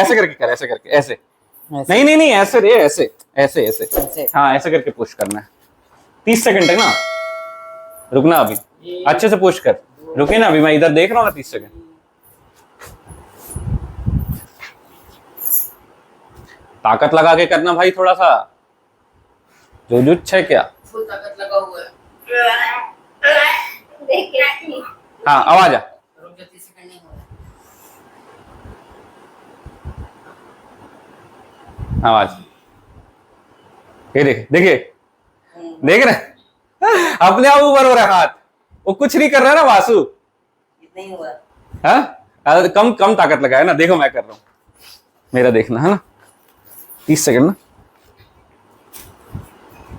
ऐसे करके कर, ऐसे करके, ऐसे नहीं नहीं नहीं, ऐसे रे, ऐसे ऐसे ऐसे, हाँ ऐसे करके पुश करना है। 30 सेकंड है ना, रुकना अभी, अच्छे से पुश कर, रुके ना अभी, मैं इधर देख रहा हूँ ना 30 सेकंड। ताकत लगा के करना भाई, थोड़ा सा जुजुत्सु है क्या? फुल ताकत लगा हुआ है। हाँ अब आ जा। रुक जा, 30 सेकंड नहीं हो रहा। आवाज ये देख, देखिए देख रहे, अपने आप ऊपर हो रहा है हाथ, वो कुछ नहीं कर रहा है ना वासु। इतना ही हुआ। हाँ कम कम ताकत लगा है ना, देखो मैं कर रहा हूँ, मेरा देखना है ना, 30 सेकंड ना,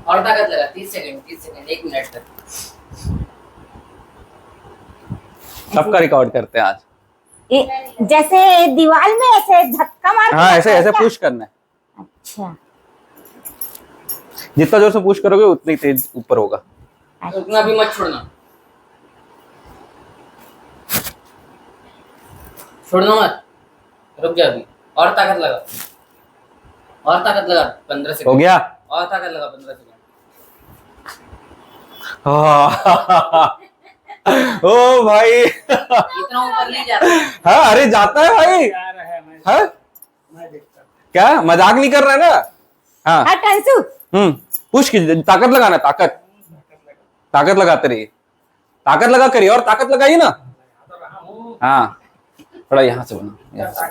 और ताकत लगा, 30 सेकंड 1 मिनट तक। सबका रिकॉर्ड करते हैं आज। जैसे दीवार में ऐसे धक्का मार, हाँ ऐसे ऐसे पुश करना है। अच्छा, जितना जोर से पुश करोगे उतनी तेज ऊपर होगा। रुकना भी मत, छोड़ना मत, रुक जा अभी, और ताकत लगा, और ताकत लगा, 15 सेकंड हो गया। और ताकत लगा, 15 सेकंड। ओ भाई इतना ऊपर नहीं जाता। हाँ अरे जाता है भाई, हाँ क्या मजाक नहीं कर रहा है ना। हाँ टंसू, पुश की ताकत लगाना, ताकत ताकत लगाते रहिए, ताकत लगा करिए, और ताकत लगाइए ना। हाँ थोड़ा यहाँ से बना, यहाँ से।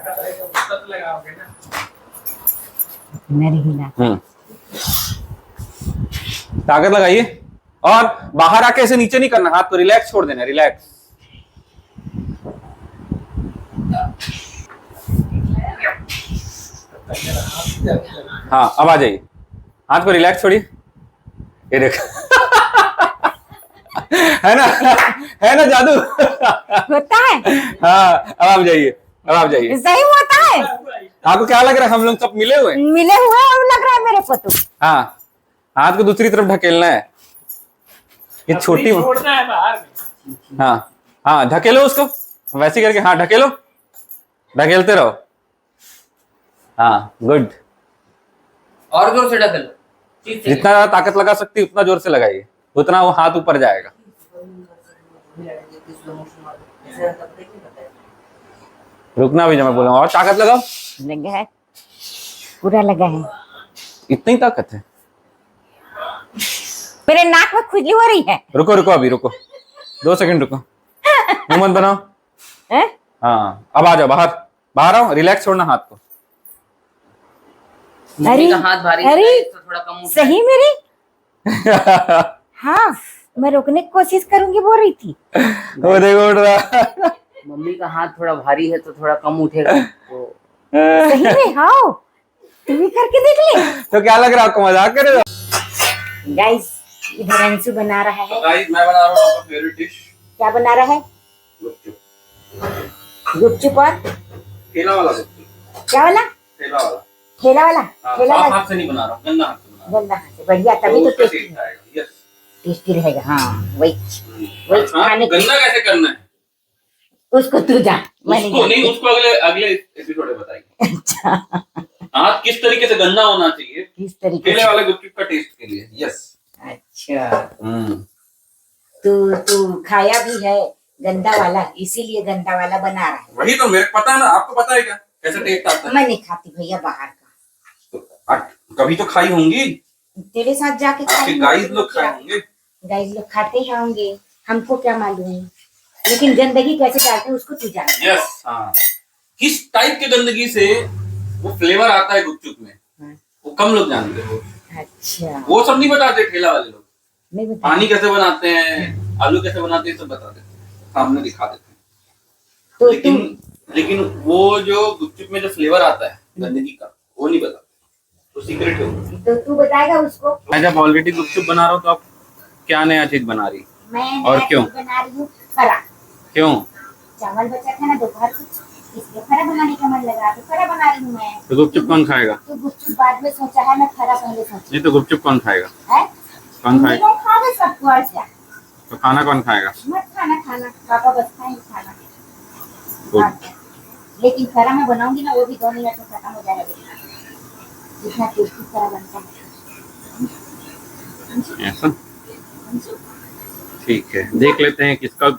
ताकत लगाइए, और बाहर आके ऐसे नीचे नहीं करना, हाथ को रिलैक्स छोड़ देना, रिलैक्स। हाँ अब आ जाइए, हाथ को रिलैक्स छोड़िए, ये देख है ना जादू होता है। हाँ अब आप जाइए, अब आप जाइए। सही होता है। आपको क्या लग रहा है, हम लोग सब मिले हुए और लग रहा है मेरे को तो। हाँ हाथ को दूसरी तरफ ढकेलना है, ये छोटी छोड़ना है बाहर में। हाँ हाँ ढकेलो उसको, वैसे करके, हाँ ढकेलो, ढकेलते रहो। हाँ गुड, और जोर से ढकेलो, जितना ज्यादा ताकत लगा सकती उतना जोर से लगाइए, उतना वो हाथ ऊपर जाएगा। रुकना भी, जब मैं बोलूंगा और ताकत लगाओ। लगा है, पूरा लगा है। इतनी ताकत है, मेरे नाक में खुजली हो रही है। रुको रुको अभी, रुको 2 सेकंड रुको, मुंह मत बनाओ। हाँ अब आ जाओ, बाहर बाहर आओ, रिलैक्स छोड़ना हाथ को। मम्मी का हाथ भारी है, अरे तो थोड़ा कम उठाए। सही मेरी हाँ, मैं रोकने की कोशिश करूंगी बोल रही थी। वो देखो उठ रहा। मम्मी का हाथ थोड़ा भारी है तो थोड़ा कम उठेगा तो। सही में, हाँ तू भी करके देख ले। तो क्या लग रहा है आपको, मजाक कर रहे हो? गाइस इधर अंशु बना रहा है। गाइस मैं बना रहा हूँ आपका फेवरेट डिश। क्या बना रहा है? गुपचुप। और ठेला वाला गुपचुप। क्या वाला? ठेला वाला। ठेला वाला? ठेला वाला हाथ से नहीं बना रहा हूँ, गंदा हाथ से बना रहा हूँ। गंदा हाथ से, बढ़िया, तभी तो टेस्टी आएगा। यस टेस्टी रहेगा। हाँ वही खाने की। गंदा कैसे करना है उसको तू जा, उसको नहीं, उसको अगले अगले एपिसोड में बताएंगे। अच्छा हाथ किस तरीके से गंदा होना चाहिए किस तरीके ठेले वाले गुपचुप का टेस्ट के लिए। यस अच्छा, तू खाया भी है गंदा वाला, इसीलिए गंदा वाला बना रहा है। वही तो मेरे को पता है ना, आपको पता है क्या कैसे टेस्ट आता है? मैं नहीं खाती भैया बाहर का। तो कभी तो खाई होंगी, तेरे साथ जाके आपके गाइस लोग खाए होंगे। गाइस लोग खाते होंगे, हमको क्या मालूम, लेकिन गंदगी कैसे डालते हैं उसको तू जानता है। यस हाँ, किस टाइप के गंदगी से वो फ्लेवर आता है गुपचुप में, वो कम लोग जानते हो। अच्छा, वो सब नहीं बताते ठेला वाले लोग। नहीं बता। पानी कैसे बनाते हैं, आलू कैसे बनाते हैं, सब बता देते हैं, सामने दिखा देते हैं। तो लेकिन वो जो गुपचुप में जो फ्लेवर आता है गंदगी का, वो नहीं बताते, तो सीक्रेट है। तो तू बताएगा उसको। मैं जब ऑलरेडी गुपचुप बना रहा हूँ तो आप क्या नया चीज बना रही? मैं और क्यों बना रही हूँ फरा। क्यों? चावल बचा था ना दोपहर को, इसलिए फरा बनाने का मन लगा तो फरा बना रही हूँ मैं। तो गुपचुप कौन खाएगा? तो गुपचुप बाद में सोचा है, मैं फरा पहले सोची नहीं तो गुपचुप कौन खाएगा? है। कौन खाएगा? खावे सबको और क्या, तो खाना कौन खाएगा? मत खाना, खाना पापा बस खाएंगे खाना। लेकिन खरा मैं बनाऊंगी ना वो भी 2 मिनट में खत्म हो जाएगा जितना टेस्टी खरा बनता है। ऐसा ठीक है, देख लेते हैं किसका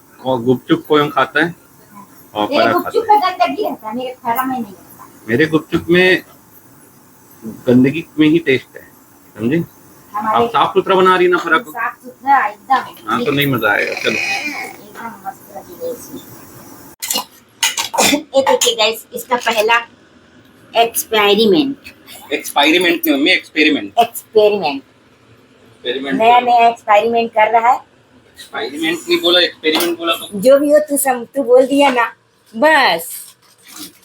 गुपचुप कौन खाता है और मेरे परा गुपचुप खाता है। में गंदगी रहता है, मेरे खरा में नहीं रहता। मेरे गुपचुप में गंदगी में ही टेस्ट है, समझे? हमारे आप साफ सुथरा बना रही ना परा को, साफ सुथरा एकदम। हाँ तो नहीं मजा आएगा। चलो एकदम मस्त लगेगा इसमें। ये देखिए गाइस, इसका पहला एक्सपेरिमेंट एक्सपेरिमेंट नहीं मम्मी, एक्सपेरिमेंट एक्सपेरिमेंट एक्सपेरिमेंट नया नया एक्सपेरिमेंट कर रहा है। एक्सपेरिमेंट नहीं बोला, एक्सपेरिमेंट बोला तो जो भी हो तू बोल दिया ना, बस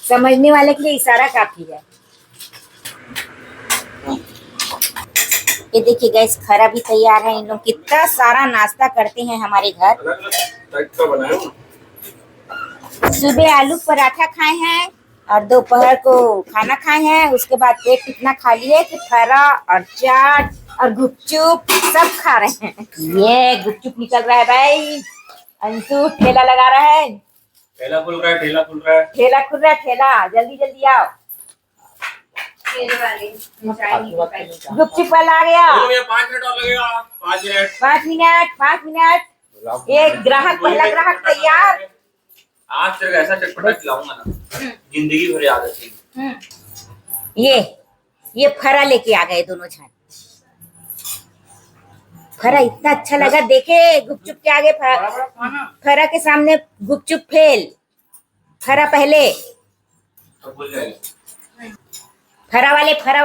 समझने वाले के लिए इशारा काफी है। ये देखिए गैस, खरा भी तैयार है। इन लोग कितना सारा नाश्ता करते हैं हमारे घर। टाइप का बनाया हूँ। सुबह आलू पराठा खाए हैं और दोपहर को खाना खाए हैं। उसके बाद पेट इतना खाली है कि खरा और चाट और गुपचुप सब खा रहे हैं। ये गुपचुप निकल रहा है भाई। अंशु ठेला लगा रहा है, ठेला खुल रहा है, ठेला खुल रहा है। ठेला खुल रहा है, ठेला जल्दी जल्दी आओ। गुपचुप वाला आ गया। 5 मिनट और लगेगा, 5 मिनट। 5 मिनट। एक ग्राहक, पहला ग्राहक तैयार। आज तक ऐसा चटपटा खिलाऊंगा ना, जिंदगी भर याद रखेगी। ये फरा लेके आ गए दोनों जन। फरा इतना अच्छा लगा, देखे गुपचुप के आगे फरा के सामने गुपचुप फेल। फरा पहले, तो भूल जाएगी। फरा वाले फरा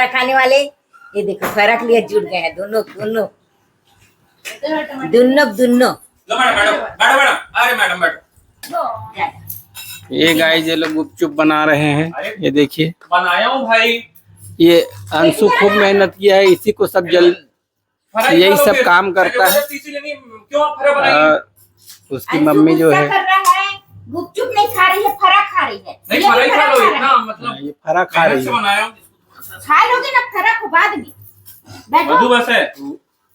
खाने वाले। ये देखो फरा के लिए जुड़ गए हैं दोनों। लो मैडम, अरे मैडम बैठो। ये गाइस ये लोग गुपचुप बना रहे हैं, ये देखिए बनाया हूँ भाई। ये अंशु खूब मेहनत किया है, इसी को सब यही सब काम करता है। क्यों आप फरा बनाएंगे? उसकी मम्मी जो है कर रहा है, गुपचुप नहीं खा रही है, फरा खा रही है। नहीं ये फरा ही भी खा लो, रहा इतना है। मतलब ये फरा खा मेहनत रही से है। बनाया हूँ। खा लोगे ना फरा को बाद में। मधु बैठो। बस है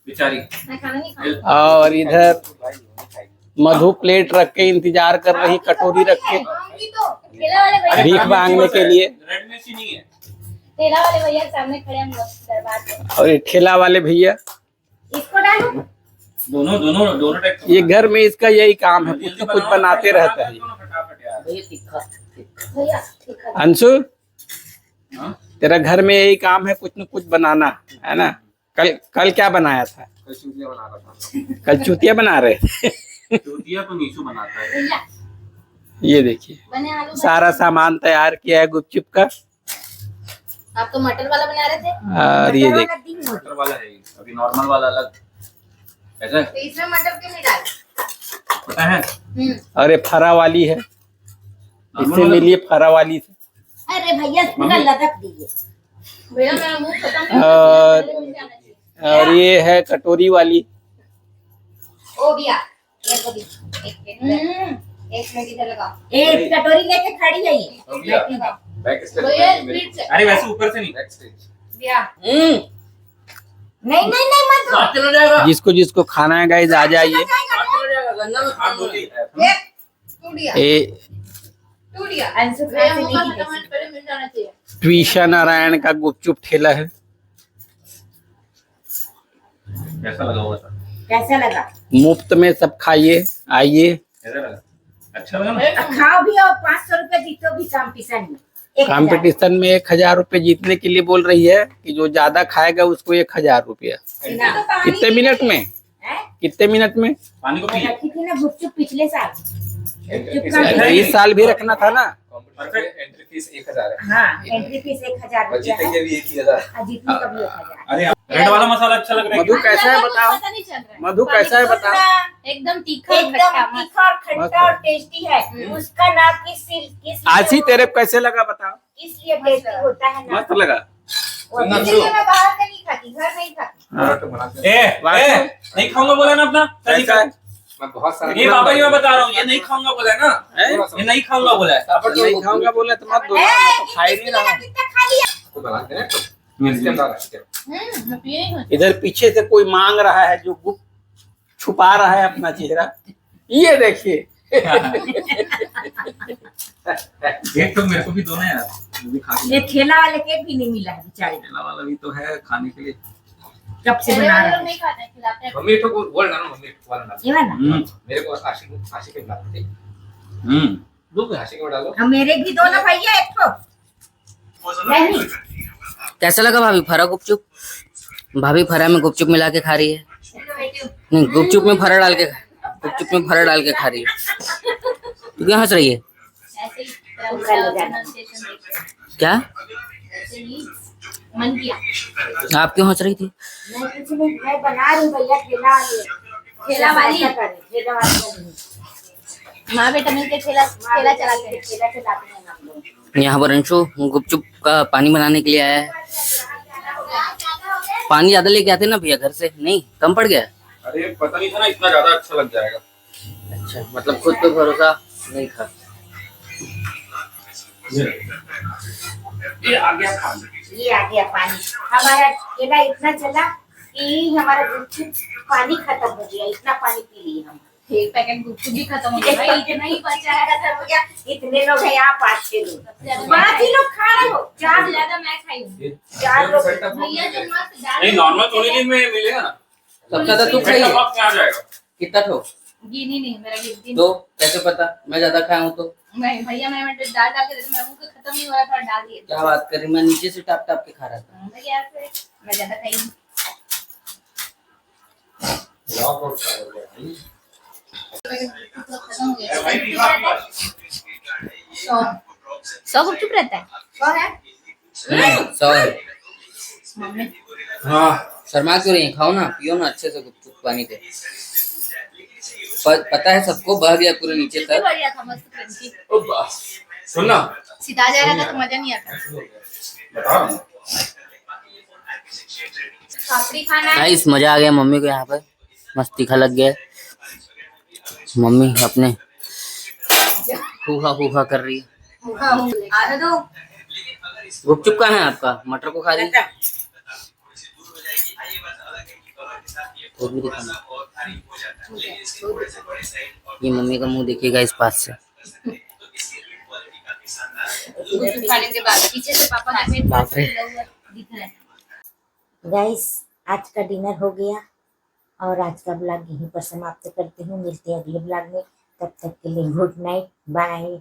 बेचारी। मैं खाना नहीं खाऊंगी। और इधर मधु प्लेट रख के इंतजार कर रही, कटोरी रख के खाऊंगी तो ठेला वाले भैया, भीख मांगने के लिए। रेड मिर्ची नहीं है। ठेला वाले भैया सामने खड़े हम लोग दरबार पे। और ये ठेला वाले भैया, इसको डालूं? दोनों टाइप का ये घर में इसका यही काम है, कुछ न कुछ बनाते रहता है। फटाफट यार। भैया ठीक है। अंशु हाँ? तेरा घर में यही काम है, कुछ न कुछ बनाना है ना। कल क्या बनाया था? कल चूतिया बना रहा था। कल चूतिया बना रहे थे। चूतिया तो नीशू बनाता है। भैया ये देखिए बने आलू। सारा सामान तैयार किया है गुपचुप का। आप तो मटर वाला बना रहे थे। और ये देख मटर वाला है ये, अभी नॉर्मल वाला अलग। ऐसा तो इसमें मटर क्यों नहीं डाले? पता है? और ये फरा वाली है, इससे मिलिए फरा वाली से। अरे भैया पूरा लदक दीजिए। भैया मेरा मुंह खत्म और ये है कटोरी वाली। हो गया। एक मिनट इधर लगाओ। एक कटोरी लेके खड़ी है ये। हो गया। बैठी है। बैक स्टेज भैया पे मेरी- स्पीड से। अरे वैसे ऊपर से नहीं, बैक स्टेज। नहीं मत दो। चला जाएगा। जिसको जिसको खाना है गाइस आ जाइए। चला जाएगा, गंदा में हाथ धोती है। ये अंशु खाने से नहीं दी। ट्वीशा नारायण का गुपचुप ठेला है। कैसा लगा हुआ था? कैसा लगा? मुफ्त में सब खाइए, आइए। कैसा लगा? अच्छा लगा ना? अब खाओ भी और 500 रुपए जीतो भी कंपटीशन में। 1000। कंपटीशन में 1000 रुपए जीतने के लिए बोल रही है कि जो ज्यादा खाएगा उसको 1000 रुपया। कितने मिनट में? हैं? कितने मिनट में? पानी को पी। रखी थी ना गुपचुप पिछले साल। इस साल भी रखना था ना। परफेक्ट। एंट्री फीस 1000 है। हाँ, एंट्री फीस 1000 और रुपया है। जीतेंगे भी 1000। और जीतने का भी 1000। अरे रेड वाला मसाला अच्छा लग रहा है। मधु कैसा है बताओ? मधु कैसा है बताओ? एकदम तीखा और खट्टा और टेस्टी है। उसका नाम किस आशी तेरे को कैसे लगा बताओ? इसलिए टेस्टी होता है ना। मस्त लगा। और इसलिए मैं बाहर से नहीं खाती, घर में ही खाती। नहीं खाऊंगा बोला ना अपना। कैसा है? मैं बहुत सारा ये बाबा जी मैं बता रहा हूँ, ये नहीं खाऊंगा बोला है ना। हैं? ये नहीं खाऊंगा बोला है। नहीं खाऊंगा बोला तो मत दो, मैं तो खा ही नहीं रहा हूँ। कितना खा लिया? मैं पिए ही हूँ। इधर पीछे से कोई मांग रहा है जो गुप्त छुपा रहा है अपना चेहरा। ये देखिए एक तो मेरे को भी दो ना यार, मैं भी खा के ये ठेला वाले केक भी नहीं मिला है बेचारे को। ठेला वाला भी तो है खाने के लिए। कब से बना रहे हैं नहीं खाते हैं, खिलाते हैं। मम्मी तो बोल ना मम्मी वाला ये वाला। मेरे को आशिक के बनाते थे। दो आशिक में डालो। अब मेरे भी दो ना भैया एक तो। नहीं कैसा लगा भाभी फरा गुपचुप? भाभी फरा में गुपचुप मिला के खा रही है। नहीं, गुपचुप में फरा डाल के खा रही है। तू क्यों हंस रही है? क्या मन किया। आप क्यों हंस रही थी? नहीं कुछ नहीं, मैं बना रही हूँ भैया ठेला वाली। ठेला वाली? ठेला वाली माँ बेटा मिलके ठेला चलाते हैं। ठेला चलाते हैं हम लोग। यहाँ पर अंशु गुपचुप का पानी बनाने के लिए आया है। पानी ज्यादा लेके आते ना भैया घर से, नहीं कम पड़ गया? अरे पता नहीं था ना इतना ज्यादा अच्छा लग जाएगा। अच्छा, मतलब खुद पे भरोसा नहीं था। ये आ गया पानी। ये आ गया पानी। हमारा ठेला इतना चला कि हमारा गुपचुप पानी खत्म हो गया, इतना पानी पी लिए हम। एक पैकेट गुपचुप भी खत्म हो गया, इतना ही बचा है। खत्म हो गया। इतने लोग हैं यहाँ, 5-6 लोग। ज्यादा 5 ही लोग खा रहे हो। 4 ज्यादा मैं खाई हूँ। 4 लोग। भैया जो मस्त दाल नहीं नॉर्मल थोड़ी देर में मिलेगा ना। सबसे ज्यादा तू खाई है? वक्त में आ जाएगा। कितना ठो? गिनी नहीं, मेरा गिनती तो कैसे पता मैं ज्यादा खाया हूँ तो? नहीं भैया, मैं दाल डाल के देती, मैं मुंह के खत्म नहीं हो रहा था, डाल दिए। क्या बात कर रही, मैं नीचे से टाप टाप के खा रहा था। भैया से मैं ज्यादा खाई हूँ। खत्म हो गया। 100 गुपचुप रहता है। कौन है? 100 है। मम्मी हाँ शर्मा क्यों रही है? खाओ ना, पियो ना अच्छे से गुपचुप पानी के। पता है सबको, बह गया पूरे नीचे कितनी तक। बढ़िया था, मस्त क्रंची। सुनना सिता जा रहा था तो मजा नहीं आता। बता रहा हूँ। पापड़ी खाना है। नाइस, मजा आ गया मम्मी को यहाँ पर, मस्त तीखा लग गया। मम्मी अपने फूफा कर रही है। आधा दो। गुपचुप कहाँ है आपका? मटर को खा रही है। वो भी दिखाना। ये मम्मी का मुंह देखिएगा इस पास से। गुपचुप खाने के बाद पीछे से पापा का पेट बाप रे। दिख रहा है। गाइस आज का डिनर हो गया और आज का ब्लॉग यहीं पर समाप्त करती हूँ। मिलते हैं अगले ब्लॉग में, तब तक के लिए गुड नाइट, बाय।